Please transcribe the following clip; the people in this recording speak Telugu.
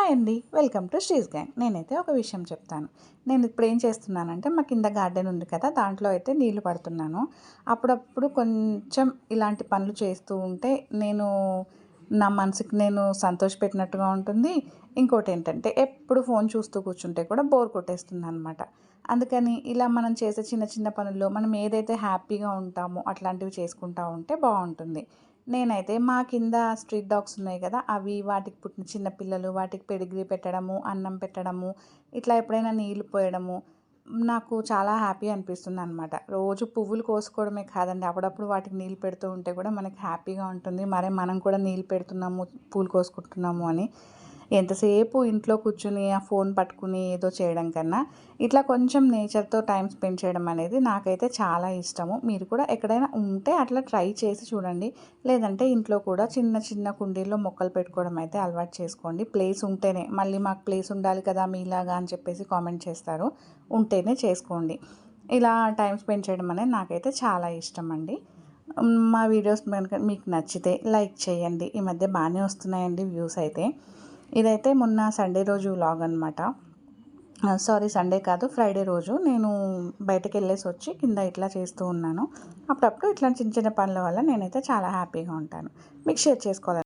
హాయ్ అండి, వెల్కమ్ టు శ్రీస్ గ్యాంగ్. నేనైతే ఒక విషయం చెప్తాను. నేను ఇప్పుడు ఏం చేస్తున్నానంటే, మా కింద గార్డెన్ ఉంది కదా, దాంట్లో అయితే నీళ్లు పడుతున్నాను. అప్పుడప్పుడు కొంచెం ఇలాంటి పనులు చేస్తూ ఉంటే నా మనసుకి నేను సంతోషపెట్టినట్టుగా ఉంటుంది. ఇంకోటి ఏంటంటే, ఎప్పుడు ఫోన్ చూస్తూ కూర్చుంటే కూడా బోర్ కొట్టేస్తుంది అనమాట. అందుకని ఇలా మనం చేసే చిన్న చిన్న పనుల్లో మనం ఏదైతే హ్యాపీగా ఉంటామో అట్లాంటివి చేసుకుంటూ ఉంటే బాగుంటుంది. నేనైతే మా కింద స్ట్రీట్ డాగ్స్ ఉన్నాయి కదా, అవి వాటికి పుట్టిన చిన్న పిల్లలు వాటికి పెడిగ్రీ పెట్టడము, అన్నం పెట్టడము, ఇట్లా ఎప్పుడైనా నీళ్ళు పోయడము నాకు చాలా హ్యాపీ అనిపిస్తుంది అనమాట. రోజు పువ్వులు కోసుకోవడమే కాదండి, అప్పుడప్పుడు వాటికి నీళ్ళు పెడుతూ ఉంటే కూడా మనకి హ్యాపీగా ఉంటుంది. మరే మనం కూడా నీళ్ళు పెడుతున్నాము, పూలు కోసుకుంటున్నాము అని. ఎంతసేపు ఇంట్లో కూర్చుని ఆ ఫోన్ పట్టుకుని ఏదో చేయడం కన్నా ఇట్లా కొంచెం నేచర్తో టైం స్పెండ్ చేయడం అనేది నాకైతే చాలా ఇష్టము. మీరు కూడా ఎక్కడైనా ఉంటే అట్లా ట్రై చేసి చూడండి. లేదంటే ఇంట్లో కూడా చిన్న చిన్న కుండీల్లో మొక్కలు పెట్టుకోవడం అయితే అలవాటు చేసుకోండి. ప్లేస్ ఉంటేనే, మళ్ళీ మాకు ప్లేస్ ఉండాలి కదా మీలాగా అని చెప్పేసి కామెంట్ చేస్తారు. ఉంటేనే చేసుకోండి. ఇలా టైం స్పెండ్ చేయడం అనేది నాకైతే చాలా ఇష్టం అండి. మా వీడియోస్ కనుక మీకు నచ్చితే లైక్ చేయండి. ఈ మధ్య బాగానే వస్తున్నాయండి వ్యూస్ అయితే. ఇదైతే మొన్న సండే రోజు వ్లాగ్ అనమాట. సారీ, సండే కాదు, ఫ్రైడే రోజు నేను బయటకు వెళ్ళేసి వచ్చి కింద ఇట్లా చేస్తూ ఉన్నాను. అప్పుడప్పుడు ఇట్లా చిన్న చిన్న పనుల వల్ల నేనైతే చాలా హ్యాపీగా ఉంటాను. మీకు షేర్ చేసుకోవాలి.